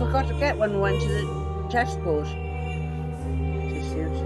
forgot to get one when we went to the Tesco's. Tissues.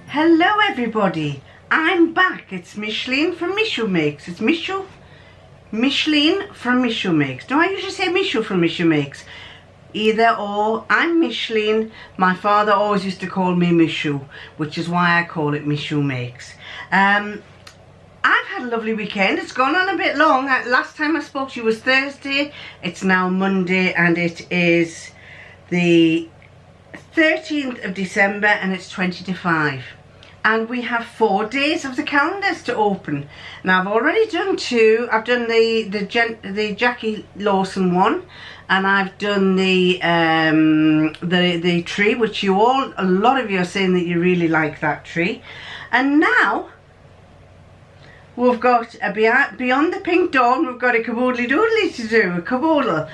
Hello everybody, I'm back. It's Micheline from Michu Makes. It's Micheline from Michu Makes. No, I usually say Michu from Michu Makes. Either or, I'm Micheline. My father always used to call me Michu, which is why I call it Michu Makes. I've had a lovely weekend. It's gone on a bit long. Last time I spoke to you was Thursday. It's now Monday and it is the 13th of December and it's 20 to 5. And we have 4 days of the calendars to open. Now I've already done 2. I've done the Jackie Lawson one, and I've done the tree, which a lot of you are saying that you really like that tree. And now we've got a beyond the pink dawn. We've got a caboodle doodly to do, a caboodle,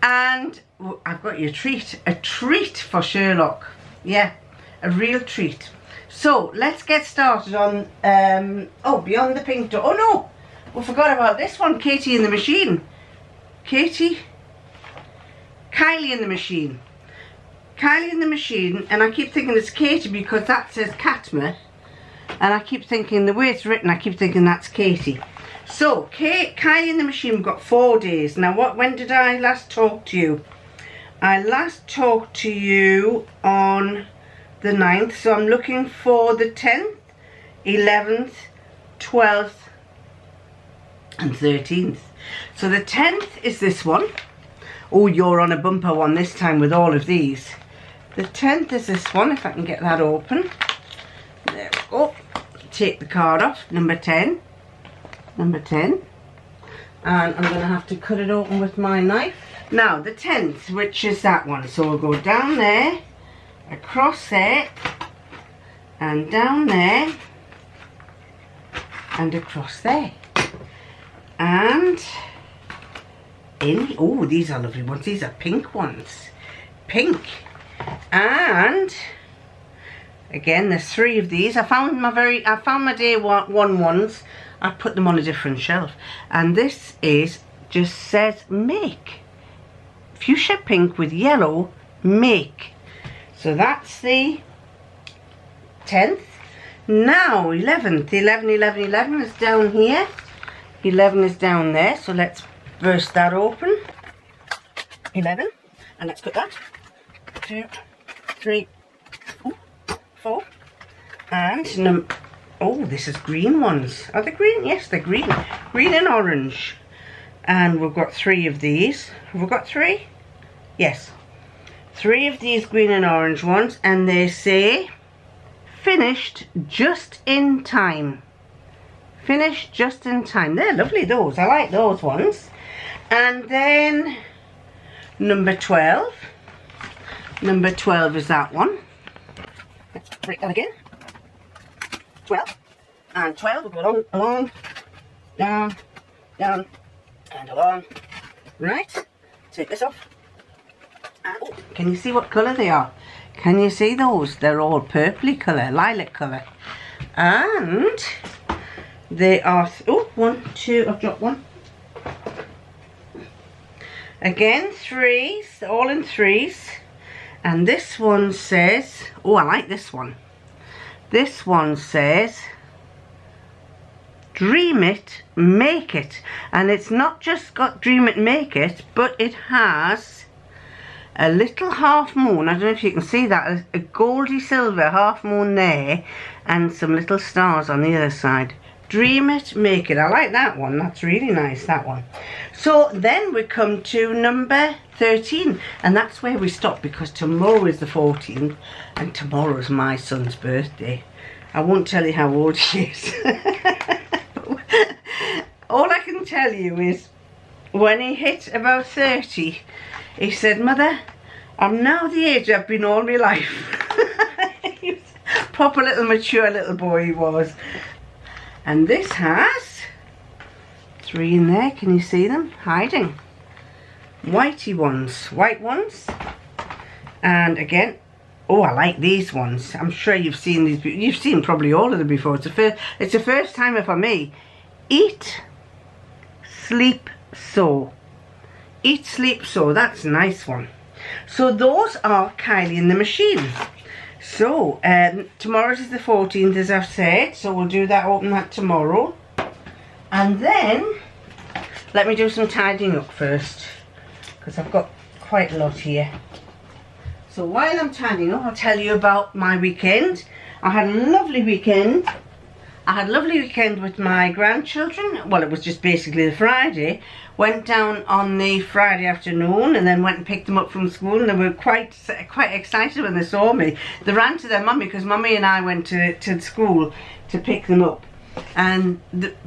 and I've got you a treat for Sherlock. Yeah, a real treat. So let's get started on beyond the pink dawn. Oh no, we forgot about this one. Kylie in the machine, and I keep thinking it's Katie because that says Katma, and I keep thinking the way it's written, I keep thinking that's Katie. So Kylie in the machine, we've got 4 days. Now when did I last talk to you? I last talked to you on the 9th, so I'm looking for the 10th, 11th, 12th and 13th. So the 10th is this one. Oh, you're on a bumper one this time with all of these. The 10th is this one, if I can get that open. There we go. take the card off, number 10. Number 10. And I'm going to have to cut it open with my knife. Now, the 10th, which is that one. So we'll go down there, across there, and down there, and across there. And in, oh, these are lovely ones. These are pink ones. Pink. And again, there's 3 of these. I found my day one ones. I put them on a different shelf. And this is, just says make. Fuchsia pink with yellow, make. So that's the 10th. Now 11th. 11 is down here. 11 is down there. So let's burst that open. 11. And let's cut that. 2, 3, 4. And oh, this is green ones. Are they green? Yes, they're green. Green and orange. And we've got 3 of these. Have we got 3? Yes. 3 of these green and orange ones. And they say, finished just in time. Finished just in time. They're lovely, those. I like those ones. And then number 12. Number 12 is that one. Let's break that again. 12. And 12 will go along, down, down, and along. Right. Take this off. And, oh, can you see what colour they are? Can you see those? They're all purpley colour, lilac colour. And they are, oh, 1, 2, I've dropped one. Again, 3s, all in 3s. And this one says, oh, I like this one. This one says, dream it, make it. And it's not just got dream it, make it, but it has a little half moon. I don't know if you can see that, a goldy silver half moon there, and some little stars on the other side. Dream it, make it. I like that one. That's really nice, that one. So then we come to number 13, and that's where we stop, because tomorrow is the 14th and tomorrow is my son's birthday. I won't tell you how old he is. All I can tell you is when he hit about 30, he said, Mother, I'm now the age I've been all my life. He was a proper little mature little boy he was. And this has 3 in there. Can you see them? Hiding. Whitey ones. White ones. And again, oh, I like these ones. I'm sure you've seen these. You've seen probably all of them before. It's the first timer for me. Eat, sleep, sow. Eat, sleep, sow. That's a nice one. So those are Kylie in the machine. So, tomorrow is the 14th, as I've said, so we'll do that, open that tomorrow. And then, let me do some tidying up first, because I've got quite a lot here. So while I'm tidying up, I'll tell you about my weekend. I had a lovely weekend. I had a lovely weekend with my grandchildren. Well, it was just basically the Friday. Went down on the Friday afternoon and then went and picked them up from school, and they were quite excited when they saw me. They ran to their mummy, because mummy and I went to school to pick them up. And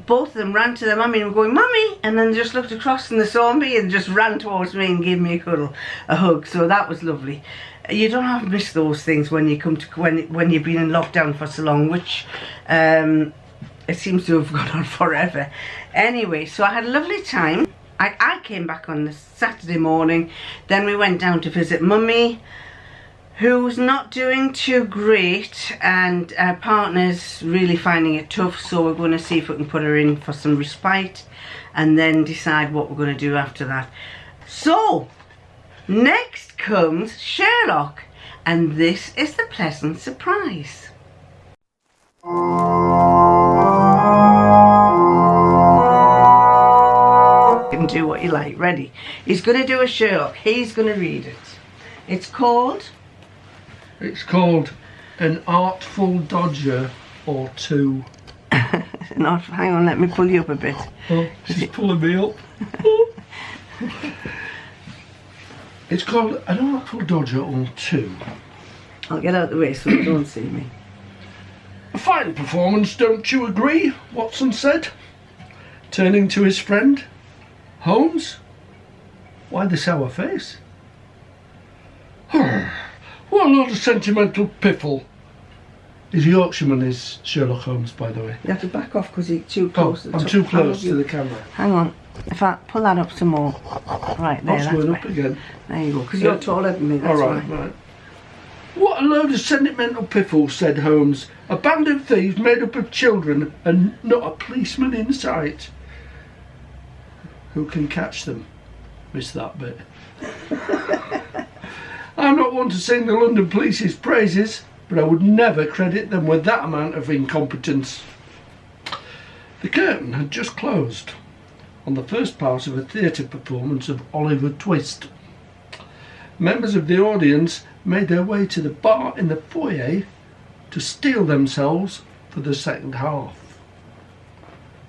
both of them ran to their mummy and were going, Mummy! And then they just looked across and they saw me and just ran towards me and gave me a cuddle, a hug. So that was lovely. You don't have to miss those things when you come to when you've been in lockdown for so long, which it seems to have gone on forever. Anyway, so I had a lovely time. I came back on the Saturday morning. Then we went down to visit Mummy, who's not doing too great, and her partner's really finding it tough, so we're going to see if we can put her in for some respite and then decide what we're going to do after that. So next comes Sherlock, and this is the pleasant surprise. You can do what you like. Ready? He's going to do a Sherlock. He's going to read it. It's called An Artful Dodger or Two. Hang on, let me pull you up a bit. Oh, she's pulling me up. It's called An Artful Dodger or Two. I'll get out of the way so you don't see me. A fine performance, don't you agree? Watson said, turning to his friend. Holmes? Why the sour face? What a lot of sentimental piffle. His Yorkshireman is Sherlock Holmes, by the way. You have to back off because you're too close. I'm too close to the camera. Hang on. If I pull that up some more. Right, there. That's going up again. There you go, because you're taller than me, that's Alright, right. What a load of sentimental piffle, said Holmes. A band of thieves made up of children and not a policeman in sight. Who can catch them? Missed that bit. I'm not one to sing the London Police's praises, but I would never credit them with that amount of incompetence. The curtain had just closed on the first part of a theatre performance of Oliver Twist. Members of the audience made their way to the bar in the foyer to steel themselves for the second half.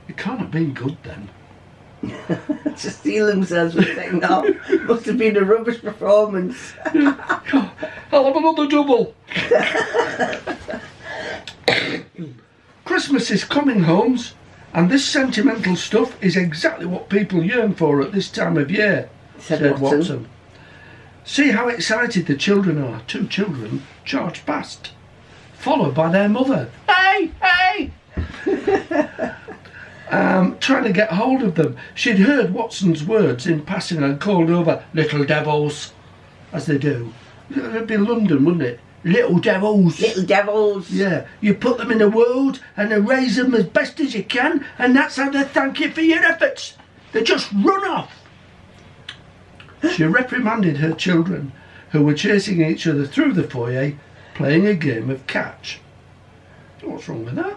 It can't have been good then. To steal themselves for the second half. Must have been a rubbish performance. I'll have another double. Christmas is coming, Holmes, and this sentimental stuff is exactly what people yearn for at this time of year, said Watson. See how excited the children are. 2 children charged past, followed by their mother. Hey, hey! Trying to get hold of them. She'd heard Watson's words in passing and called over, little devils, as they do. It'd be London, wouldn't it? Little devils. Little devils. Yeah, you put them in the world and they raise them as best as you can, and that's how they thank you for your efforts. They just run off. She reprimanded her children, who were chasing each other through the foyer, playing a game of catch. What's wrong with that?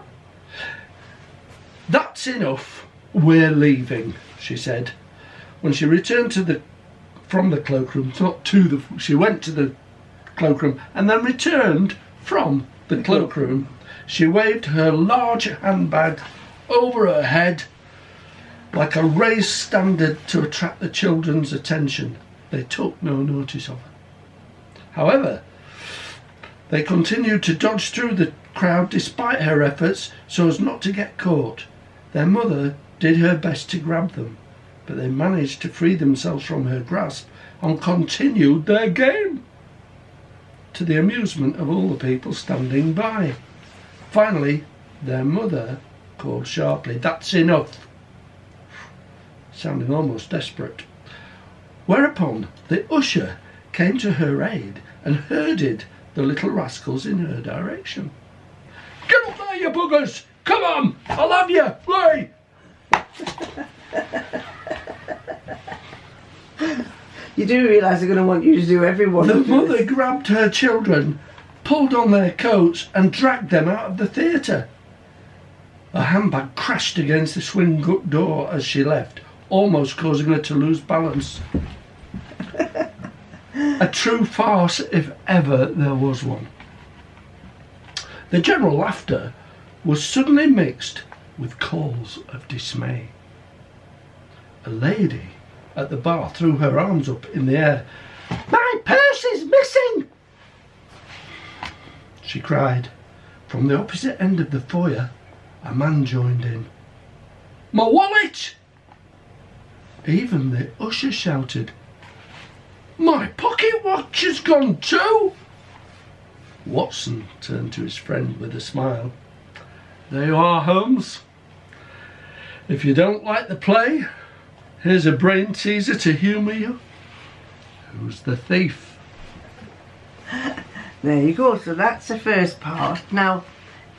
That's enough. We're leaving, she said. When she returned from the cloakroom, she went to the cloakroom and then returned from the cloakroom. She waved her large handbag over her head like a raised standard to attract the children's attention. They took no notice of her. However, they continued to dodge through the crowd despite her efforts so as not to get caught. Their mother did her best to grab them, but they managed to free themselves from her grasp and continued their game, to the amusement of all the people standing by. Finally, their mother called sharply, "That's enough," sounding almost desperate. Whereupon the usher came to her aid and herded the little rascals in her direction. "Get up there, you buggers! Come on! I'll have you! Right!" You do realise they're going to want you to do every one The of mother this. grabbed her children, pulled on their coats and dragged them out of the theatre. Her handbag crashed against the swing door as she left, almost causing her to lose balance. A true farce if ever there was one. The general laughter was suddenly mixed with calls of dismay. A lady at the bar threw her arms up in the air. "My purse is missing!" she cried. From the opposite end of the foyer, a man joined in. "My wallet!" Even the usher shouted. "My pocket watch has gone too!" Watson turned to his friend with a smile. "There you are, Holmes. If you don't like the play, here's a brain teaser to humour you. Who's the thief?" There you go, so that's the first part. Now,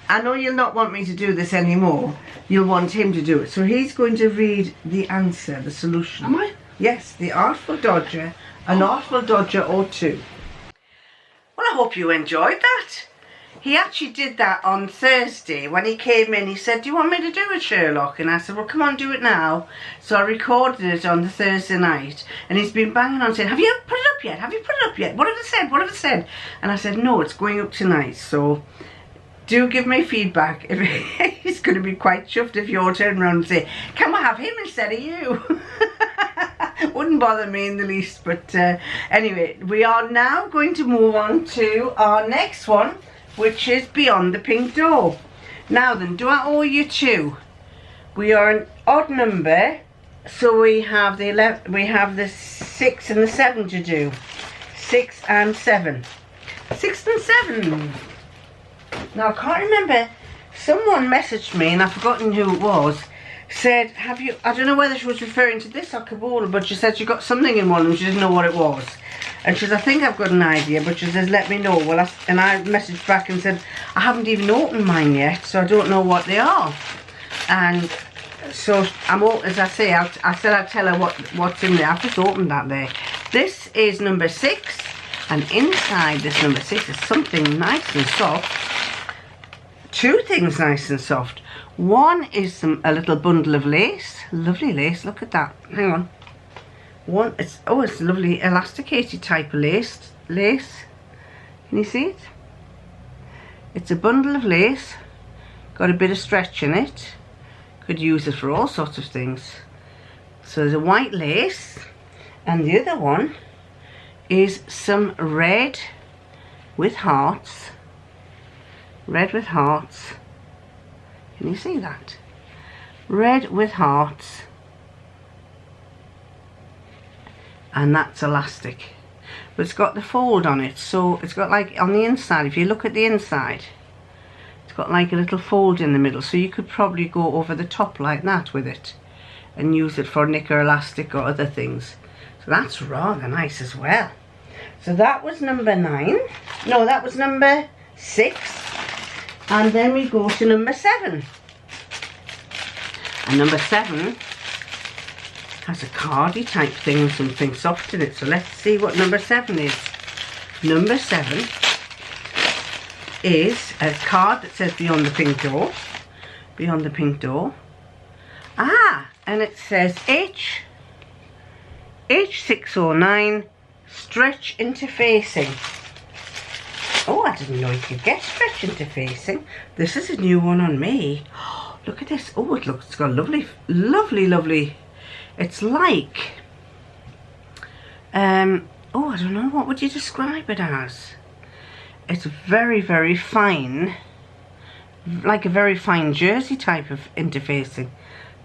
I know you'll not want me to do this anymore. You'll want him to do it. So he's going to read the answer, the solution. Am I? Yes, the Artful Dodger, an Artful Dodger or two. Well, I hope you enjoyed that. He actually did that on Thursday. When he came in, he said, "Do you want me to do it, Sherlock?" And I said, "Well, come on, do it now." So I recorded it on the Thursday night. And he's been banging on saying, "Have you put it up yet? Have you put it up yet? What have I said? What have I said?" And I said, "No, it's going up tonight." So do give me feedback. He's going to be quite chuffed if you're turning around and say, "Can we have him instead of you?" Wouldn't bother me in the least. But anyway, we are now going to move on to our next one, which is Beyond the Pink Door. Now then, do I owe you 2? We are an odd number, so we have the 11, we have the 6 and the 7 to do. 6 and 7. 6 and 7. Now I can't remember. Someone messaged me, and I've forgotten who it was. Said, have you? I don't know whether she was referring to this or caboodle, but she said she got something in one and she didn't know what it was. And she says, I think I've got an idea, but she says, let me know. Well, and I messaged back and said, I haven't even opened mine yet, so I don't know what they are. And so as I say, I said I'd tell her what's in there. I've just opened that there. This is number 6, and inside this number 6 is something nice and soft. 2 things nice and soft. One is a little bundle of lace, lovely lace. Look at that. Hang on. It's lovely elasticated type of lace. Can you see it? It's a bundle of lace, got a bit of stretch in it. Could use it for all sorts of things. So there's a white lace, and the other one is some red with hearts. Red with hearts. Can you see that? Red with hearts. And that's elastic. But it's got the fold on it. So it's got like on the inside, if you look at the inside, it's got like a little fold in the middle. So you could probably go over the top like that with it. And use it for knicker elastic or other things. So that's rather nice as well. So that was number 9. No, that was number 6. And then we go to number 7. And number 7 has a cardy type thing and something soft in it. So let's see what number 7 is. Number 7 is a card that says Beyond the Pink Door. Beyond the Pink Door. Ah, and it says H609 stretch interfacing. Oh, I didn't know you could get stretch interfacing. This is a new one on me. Oh, look at this. Oh, it's got lovely, lovely, lovely. It's like, oh, I don't know, what would you describe it as? It's very, very fine, like a very fine jersey type of interfacing.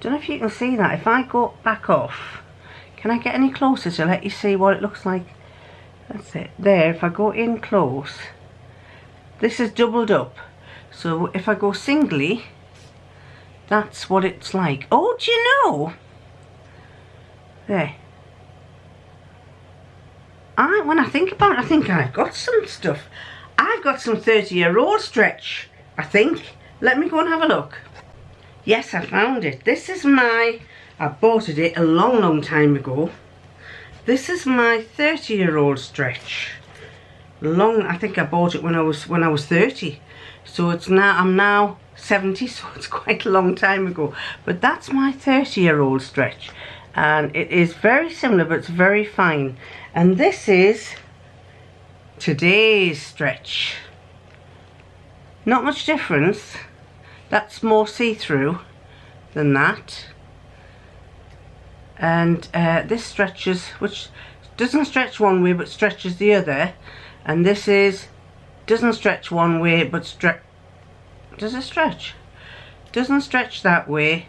Don't know if you can see that. If I go back off, can I get any closer to let you see what it looks like? That's it. There, if I go in close, this is doubled up. So if I go singly, that's what it's like. Oh, do you know? There. When I think about it, I think I've got some stuff. I've got some 30-year-old stretch, I think. Let me go and have a look. Yes, I found it. This is I bought it a long, long time ago. This is my 30-year-old stretch. I think I bought it when I was 30. So I'm now 70, so it's quite a long time ago. But that's my 30-year-old stretch. And it is very similar, but it's very fine. And this is today's stretch. Not much difference. That's more see-through than that. And this stretches, which doesn't stretch one way but stretches the other. And this doesn't stretch one way but does it stretch? Doesn't stretch that way,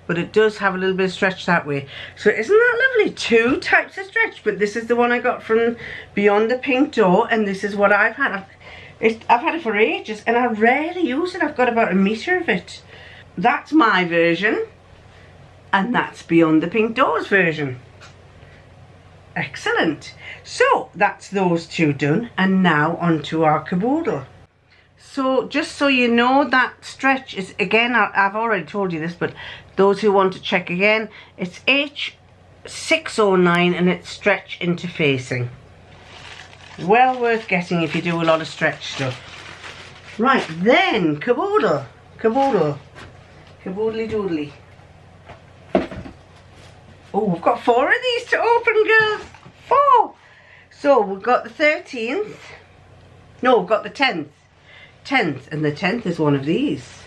but it does have a little bit of stretch that way. So isn't that lovely? 2 types of stretch, but this is the one I got from Beyond the Pink Door, and this is what I've had. I've had it for ages, and I rarely use it. I've got about 1 metre of it. That's my version, and that's Beyond the Pink Door's version. Excellent. So that's those 2 done, and now on to our caboodle. So just so you know, that stretch is, again, I've already told you this, but those who want to check again, it's H609 and it's stretch interfacing. Well worth getting if you do a lot of stretch stuff. Right, then caboodle. Caboodle. Caboodly doodly. Oh, we've got 4 of these to open, girls. 4. So we've got the 13th. No, we've got the 10th. 10th, and the 10th is one of these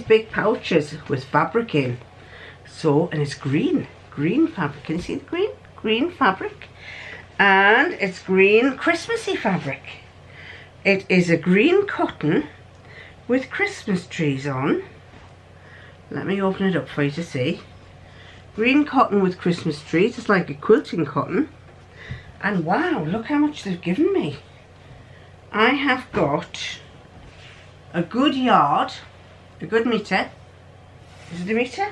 big pouches with fabric in. So, and it's green fabric. Can you see the green fabric? And it's green Christmassy fabric. It is a green cotton with Christmas trees on. Let me open it up for you to see. Green cotton with Christmas trees. It's like a quilting cotton. And wow, look how much they've given me. I have got a good yard, a good metre. Is it a metre?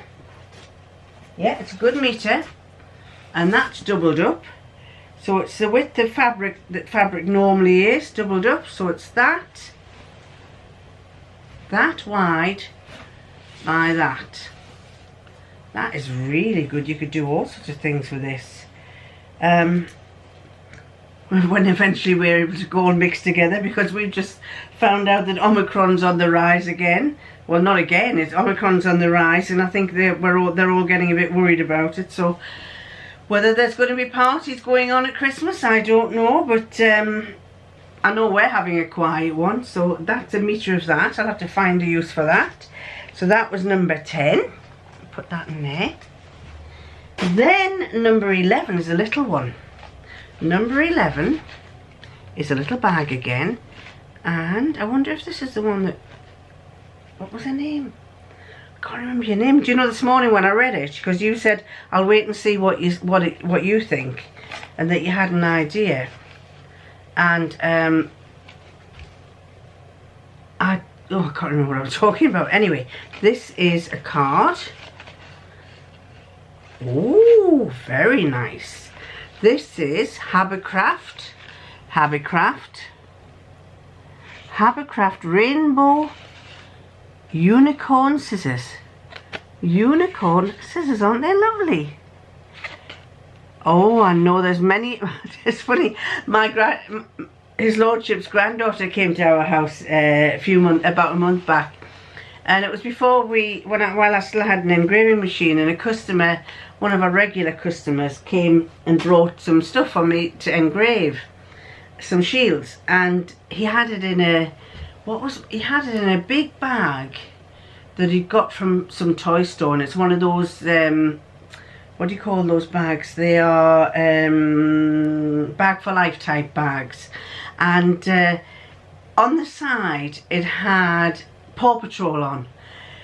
Yeah, it's a good metre. And that's doubled up. So it's the width of fabric that fabric normally is, doubled up. So it's that wide by that. That is really good. You could do all sorts of things with this. When eventually we're able to go and mix together, because we've just found out that Omicron's on the rise again. Well, not again, it's Omicron's on the rise, and I think they're all getting a bit worried about it. So whether there's going to be parties going on at Christmas, I don't know, but I know we're having a quiet one, so that's a metre of that. I'll have to find a use for that. So that was number 10. Put that in there. Then number 11 is a little one. Number 11 is a little bag again, and I wonder if this is the one that, what was her name? I can't remember your name. Do you know, this morning when I read it, because you said I'll wait and see what you think, and that you had an idea, and I can't remember what I was talking about. Anyway, this is a card. Oh, very nice. This is Habercraft Rainbow Unicorn Scissors. Unicorn scissors, aren't they lovely? Oh, I know there's many. It's funny, his lordship's granddaughter came to our house about a month back, and it was before while I still had an engraving machine, and a customer, one of our regular customers, came and brought some stuff for me to engrave, some shields, and he had it in a big bag that he got from some toy store, and it's one of those what do you call those bags? They are bag for life type bags, and on the side it had Paw Patrol on,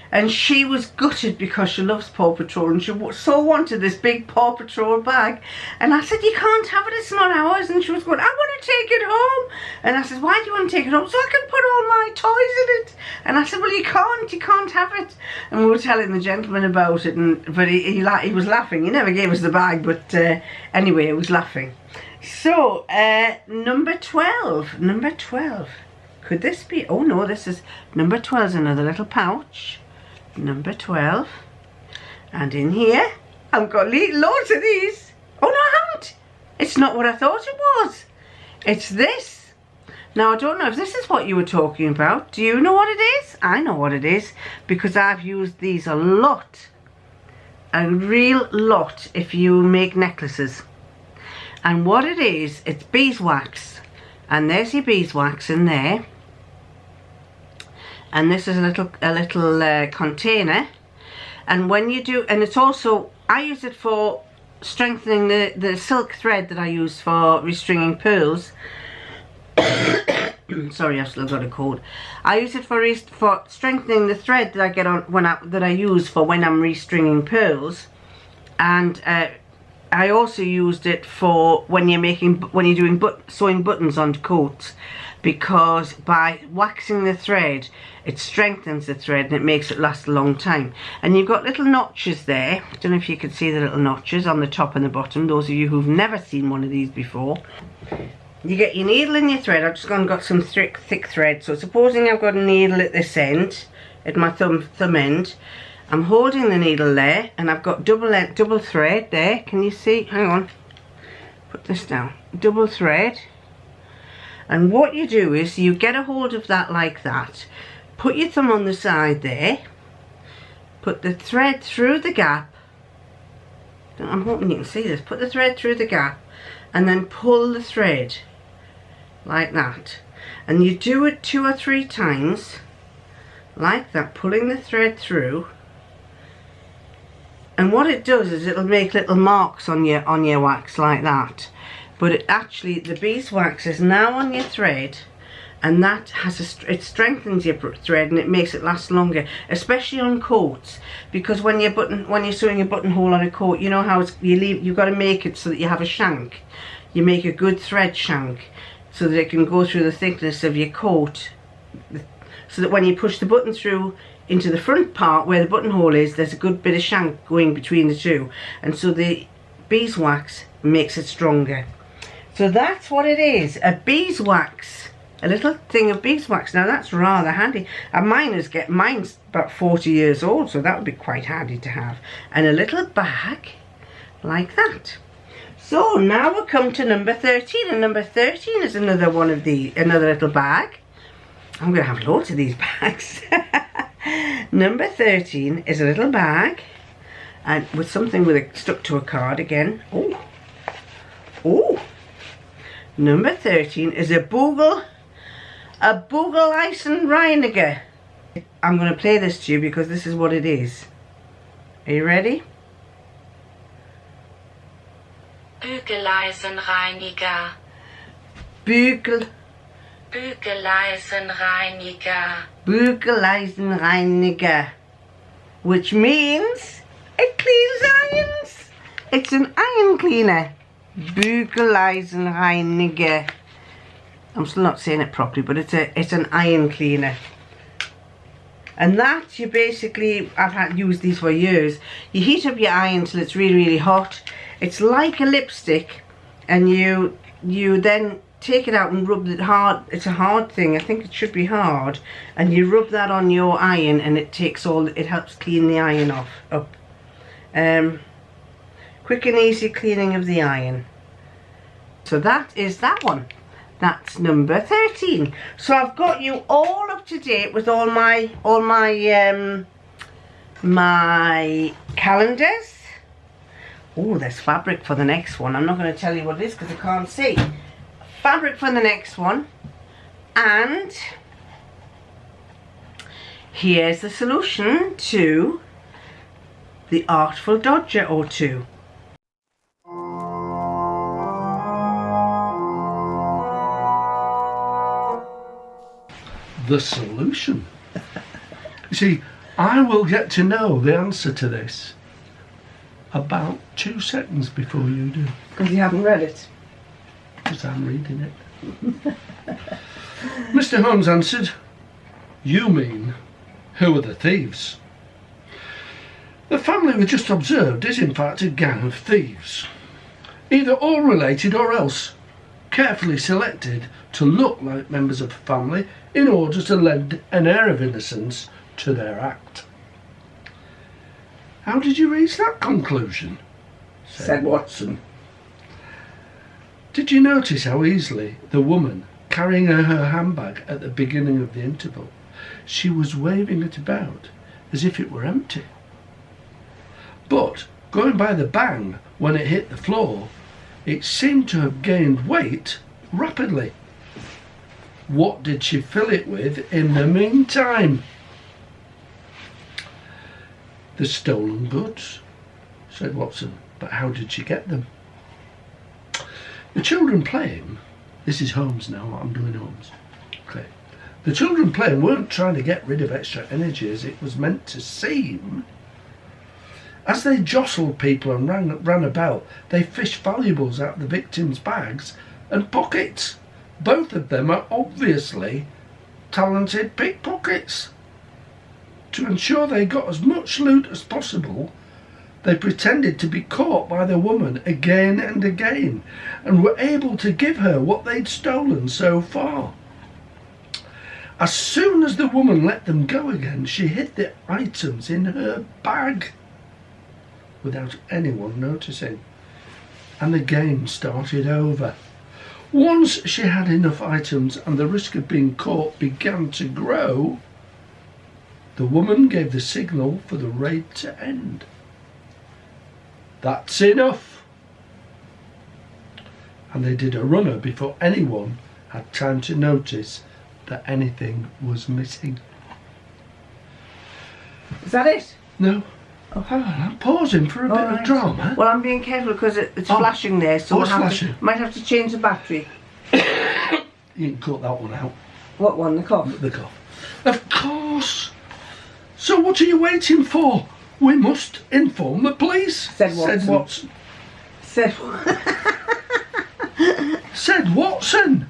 and she was gutted because she loves Paw Patrol, and she so wanted this big Paw Patrol bag, and I said, you can't have it, it's not ours. And she was going, I want to take it home. And I said, why do you want to take it home? So I can put all my toys in it. And I said, well, you can't have it. And we were telling the gentleman about it, but he was laughing. He never gave us the bag, but anyway, he was laughing. So number 12. Could this be, oh no, this is number 12 is another little pouch. Number 12, and in here I've got loads of these. Oh no, I haven't. It's not what I thought it was. It's this. Now, I don't know if this is what you were talking about. Do you know what it is? I know what it is, because I've used these a lot, a real lot, if you make necklaces. And what it is, it's beeswax, and there's your beeswax in there. And this is a little container, and when you do, and it's also, I use it for strengthening the silk thread that I use for restringing pearls. Sorry, I've still got a cold. I use it for strengthening the thread that I get on that I use for when I'm restringing pearls, and I also used it for when you're doing sewing buttons onto coats, because by waxing the thread, it strengthens the thread and it makes it last a long time. And you've got little notches there. I don't know if you can see the little notches on the top and the bottom, those of you who've never seen one of these before. You get your needle and your thread. I've just gone and got some thick thread. So supposing I've got a needle at this end, at my thumb end, I'm holding the needle there, and I've got double thread there. Can you see? Hang on. Put this down. Double thread. And what you do is you get a hold of that like that. Put your thumb on the side there. Put the thread through the gap. I'm hoping you can see this. Put the thread through the gap, and then pull the thread like that. And you do it 2 or 3 times like that, pulling the thread through. And what it does is it'll make little marks on your wax like that. But it actually, the beeswax is now on your thread, and that has it strengthens your thread and it makes it last longer, especially on coats, because when you're sewing a buttonhole on a coat, you know how you've got to make it so that you have a shank. You make a good thread shank so that it can go through the thickness of your coat, so that when you push the button through into the front part where the buttonhole is, there's a good bit of shank going between the two, and so the beeswax makes it stronger. So that's what it is, a beeswax, a little thing of beeswax. Now that's rather handy, and mine's about 40 years old, so that would be quite handy to have, and a little bag like that. So now we'll come to number 13, and number 13 is another little bag. I'm going to have loads of these bags. Number 13 is a little bag, and with something stuck to a card again. Oh, oh! Number 13 is a Boogeleisen-Reiniger. I'm going to play this to you because this is what it is. Are you ready? Bügeleisenreiniger. Bügeleisenreiniger, which means it cleans irons. It's an iron cleaner. Bügeleisenreiniger. I'm still not saying it properly, but it's an iron cleaner. And that you basically, I've used these for years. You heat up your iron till it's really, really hot. It's like a lipstick, and you then take it out and rub it hard. It's a hard thing. I think it should be hard. And you rub that on your iron, and it helps clean the iron up. Quick and easy cleaning of the iron. So that is that one. That's number 13. So I've got you all up to date with all my my calendars. Oh, there's fabric for the next one. I'm not going to tell you what it is because I can't see. Fabric for the next one, and here's the solution to the Artful Dodger or two. The solution. You see, I will get to know the answer to this about 2 seconds before you do. Because you haven't read it. Because I'm reading it. Mr. Holmes answered, "You mean, who are the thieves?" The family we just observed is in fact a gang of thieves, either all related or else carefully selected to look like members of a family in order to lend an air of innocence to their act. "How did you reach that conclusion?" said Watson. "Did you notice how easily the woman, carrying her handbag at the beginning of the interval, she was waving it about as if it were empty? But going by the bang when it hit the floor, it seemed to have gained weight rapidly. What did she fill it with in the meantime?" "The stolen goods," said Watson. "But how did she get them?" "The children playing," this is Holmes now, I'm doing Holmes. Okay. "The children playing weren't trying to get rid of extra energy as it was meant to seem. As they jostled people and ran about, they fished valuables out of the victims' bags and pockets. Both of them are obviously talented pickpockets. To ensure they got as much loot as possible, they pretended to be caught by the woman again and again, and were able to give her what they'd stolen so far. As soon as the woman let them go again, she hid the items in her bag without anyone noticing, and the game started over. Once she had enough items and the risk of being caught began to grow, the woman gave the signal for the raid to end. That's enough. And they did a runner before anyone had time to notice that anything was missing." Is that it? No. Oh, hang on, I'm pausing for a bit of drama. Well, I'm being careful because it's flashing there, so it's flashing. might have to change the battery. You can cut that one out. What one? The cough? The cough. Of course. So what are you waiting for? We must inform the police. Said Watson. Said Watson. Said Said Watson.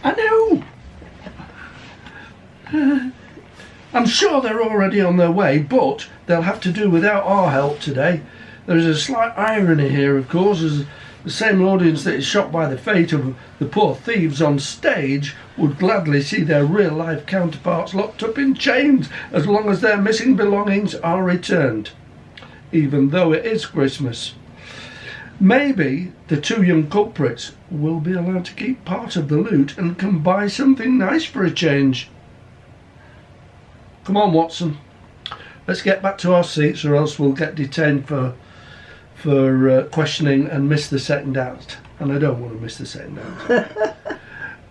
I know. I'm sure they're already on their way, but they'll have to do without our help today. There is a slight irony here, of course, as the same audience that is shocked by the fate of the poor thieves on stage would gladly see their real-life counterparts locked up in chains as long as their missing belongings are returned, even though it is Christmas. Maybe the two young culprits will be allowed to keep part of the loot and can buy something nice for a change. Come on, Watson. Let's get back to our seats, or else we'll get detained for questioning and miss the second act. And I don't want to miss the second act.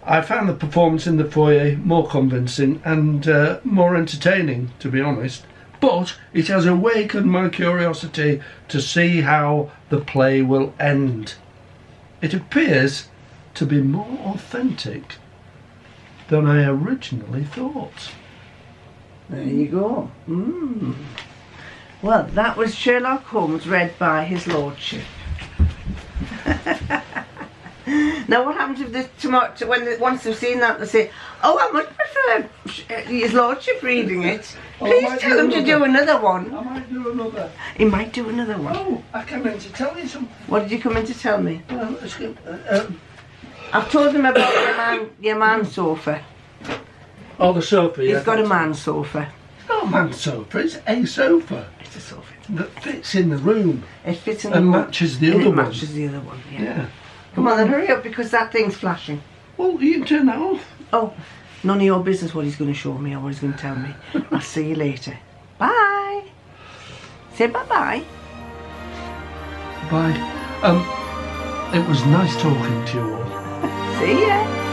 I found the performance in the foyer more convincing and more entertaining, to be honest. But it has awakened my curiosity to see how the play will end. It appears to be more authentic than I originally thought. There you go. Well, that was Sherlock Holmes read by His Lordship. Now, what happens if once they've seen that, they say, "Oh, I much prefer His Lordship reading it. Please tell him to do another one." I might do another. He might do another one. Oh, I came in to tell you something. What did you come in to tell me? I've told him about your man sofa. Oh, the sofa, yeah. He's got a man sofa. It's not a man sofa, it's a sofa. It's a sofa. That fits in the room. It fits in the and room. matches the other one. It matches the other one, yeah. Yeah. Come on then, hurry up, because that thing's flashing. Well, you can turn that off. Oh, none of your business what he's going to show me or what he's going to tell me. I'll see you later. Bye. Say bye-bye. Bye. It was nice talking to you all. See ya.